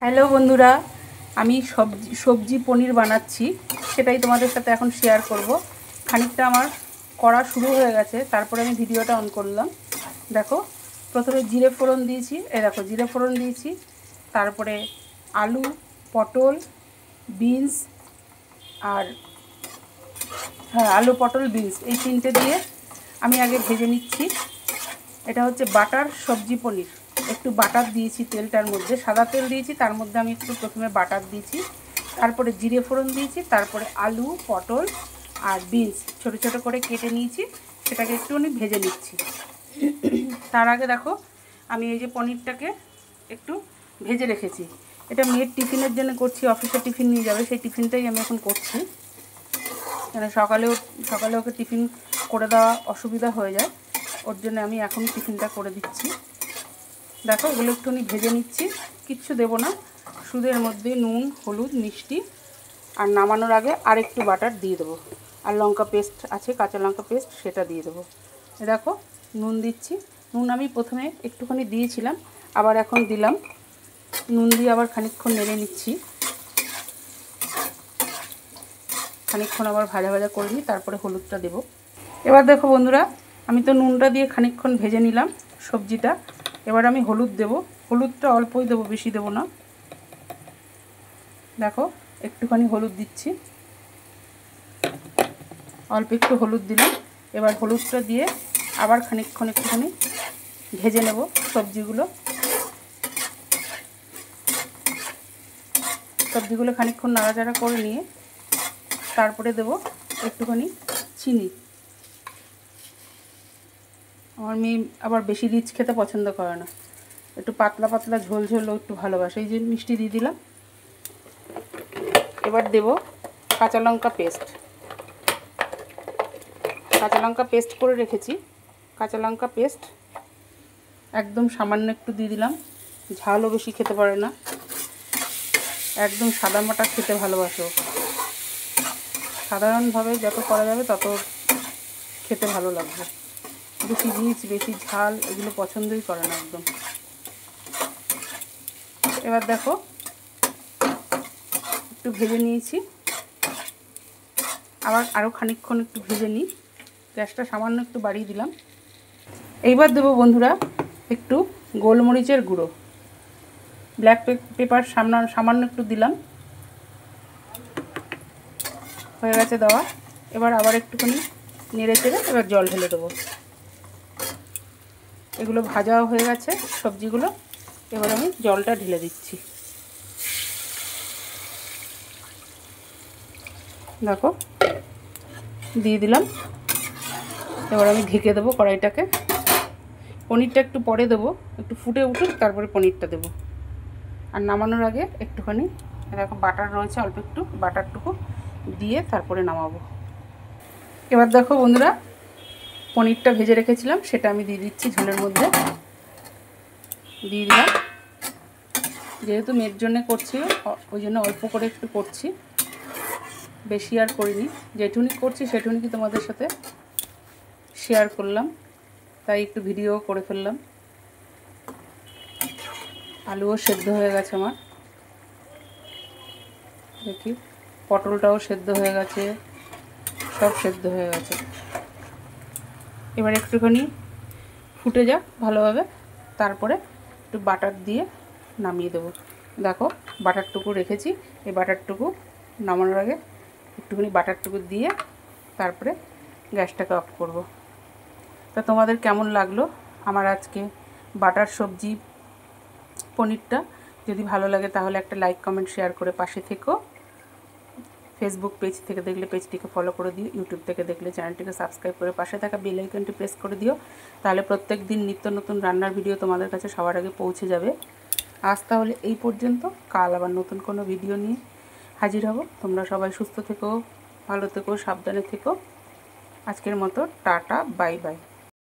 Hello বন্ধুরা, আমি সবজি পনির বানাচ্ছি, সেটাই তোমাদের সাথে এখন শেয়ার করব। খানিকটা আমার করা শুরু হয়ে গেছে, তারপরে আমি ভিডিওটা অন করলাম। দেখো, প্রথমে জিরে ফোড়ন দিয়েছি, দেখো জিরে ফোড়ন দিয়েছি, তারপরে আলু, পটল, বিনস আর আলু, পটল, বিনস এই তিনটে দিয়ে আমি আগে ভেজে নিচ্ছি। এটা হচ্ছে বাটার সবজি পনির। একটু বাটার দিয়েছি তেলটার মধ্যে, সাদা তেল দিয়েছি, তার মধ্যে আমি একটু প্রথমে বাটার দিয়েছি, তারপরে জিরে ফোড়ন দিয়েছি, তারপরে আলু, পটল আর বিনস ছোট ছোট করে কেটে নিয়েছি, সেটাকে একটুখানি ভেজে নিচ্ছি। তার আগে দেখো, আমি এই যে পনিরটাকে একটু ভেজে রেখেছি। এটা মেয়ের টিফিনের জন্য করছি, অফিসে টিফিন নিয়ে যাবে, সেই টিফিনটাই আমি এখন করছি। মানে সকালে ওকে টিফিন করে দেওয়া অসুবিধা হয়ে যায়, ওর জন্য আমি এখন টিফিনটা করে দিচ্ছি। দেখো, এগুলো একটুখানি ভেজে নিচ্ছি, কিচ্ছু দেবো না, শুধু এর মধ্যে নুন, হলুদ, মিষ্টি আর নামানোর আগে আর একটু বাটার দিয়ে দেবো, আর লঙ্কা পেস্ট আছে, কাঁচা লঙ্কা পেস্ট, সেটা দিয়ে দেবো। দেখো, নুন দিচ্ছি। নুন আমি প্রথমে একটুখানি দিয়েছিলাম, আবার এখন দিলাম। নুন দিয়ে আবার খানিকক্ষণ নেড়ে নিচ্ছি, খানিকক্ষণ আবার ভাজা ভাজা করে নিই, তারপরে হলুদটা দেবো। এবার দেখো বন্ধুরা, আমি তো নুনটা দিয়ে খানিকক্ষণ ভেজে নিলাম সবজিটা। এবার আমি হলুদ দেব, হলুদটা অল্পই দেবো, বেশি দেবো না। দেখো, একটুখানি হলুদ দিচ্ছি, অল্প একটু হলুদ দিলাম। এবার হলুদটা দিয়ে আবার খানিকক্ষণ একটুখানি ভেজে নেব সবজিগুলো খানিকক্ষণ নাড়াচাড়া করে নিয়ে তারপরে দেব একটুখানি চিনি। আমার মেয়ে আবার বেশি রিচ খেতে পছন্দ করে না, একটু পাতলা পাতলা ঝোল ঝোলও একটু ভালোবাসে, এই যে মিষ্টি দিয়ে দিলাম। এবার দেব কাঁচা লঙ্কা পেস্ট করে রেখেছি। কাঁচা লঙ্কা পেস্ট একদম সামান্য একটু দিয়ে দিলাম, ঝালও বেশি খেতে পারে না, একদম সাদামাটা খেতে ভালোবাসো। সাধারণভাবে যত করা যাবে তত খেতে ভালো লাগবে, বেশি রিচ বেশি ঝাল এগুলো পছন্দই করে না একদম। এবার দেখো, একটু ভেজে নিয়েছি, আবার আরও খানিকক্ষণ একটু ভেজে নিই, গ্যাসটা সামান্য একটু বাড়িয়ে দিলাম। এইবার দেবো বন্ধুরা একটু গোলমরিচের গুঁড়ো, ব্ল্যাক পেপার সামান্য একটু দিলাম, হয়ে গেছে দেওয়া। এবার আবার একটুখানি নেড়ে চেড়ে এবার জল ঢেলে দেবো। এগুলো ভাজাও হয়ে গেছে সবজিগুলো, এবার আমি জলটা ঢেলে দিচ্ছি। দেখো, দিয়ে দিলাম। এবার আমি ঢেকে দেবো কড়াইটাকে। পনিরটা একটু পরে দেবো, একটু ফুটে উঠুক, তারপরে পনিরটা দেবো। আর নামানোর আগে একটুখানি দেখো বাটার রয়েছে, অল্প একটু বাটারটুকু দিয়ে তারপরে নামাবো। এবার দেখো বন্ধুরা, পনিরটা ভেজে রেখেছিলাম সেটা আমি দিয়ে দিচ্ছি ঝোলের মধ্যে, দিয়ে দিলাম। যেহেতু মেয়ের জন্যে করছি, ওই জন্য অল্প করে একটু করছি, বেশি আর করিনি। যেটুকুনি করছি সেটুকুনি কি তোমাদের সাথে শেয়ার করলাম, তাই একটু ভিডিও করে ফেললাম। আলুও সেদ্ধ হয়ে গেছে আমার, দেখি পটলটাও সেদ্ধ হয়ে গেছে, সব সেদ্ধ হয়ে গেছে। এবার একটুখানি ফুটে যাক ভালোভাবে, তারপরে একটু বাটার দিয়ে নামিয়ে দেবো। দেখো, বাটারটুকু রেখেছি, এই বাটারটুকু নামানোর আগে একটুখানি বাটারটুকু দিয়ে তারপরে গ্যাসটাকে অফ করব। তা তোমাদের কেমন লাগলো আমার আজকে বাটার সবজি পনিরটা? যদি ভালো লাগে তাহলে একটা লাইক কমেন্ট শেয়ার করে পাশে থেকো। ফেসবুক পেজ থেকে দেখলে পেজটিকে ফলো করে দিও, ইউটিউব থেকে দেখলে চ্যানেলটিকে সাবস্ক্রাইব করে পাশে থাকা বেল আইকনটি প্রেস করে দিও, তাহলে প্রত্যেক দিন নিত্য নতুন রান্নার ভিডিও তোমাদের কাছে সবার আগে পৌঁছে যাবে। আজ তাহলে এই পর্যন্ত, কাল আবার নতুন কোনো ভিডিও নিয়ে হাজির হব। তোমরা সবাই সুস্থ থেকো, ভালো থেকো, সাবধানে থেকো। আজকের মতো টাটা, বাই বাই।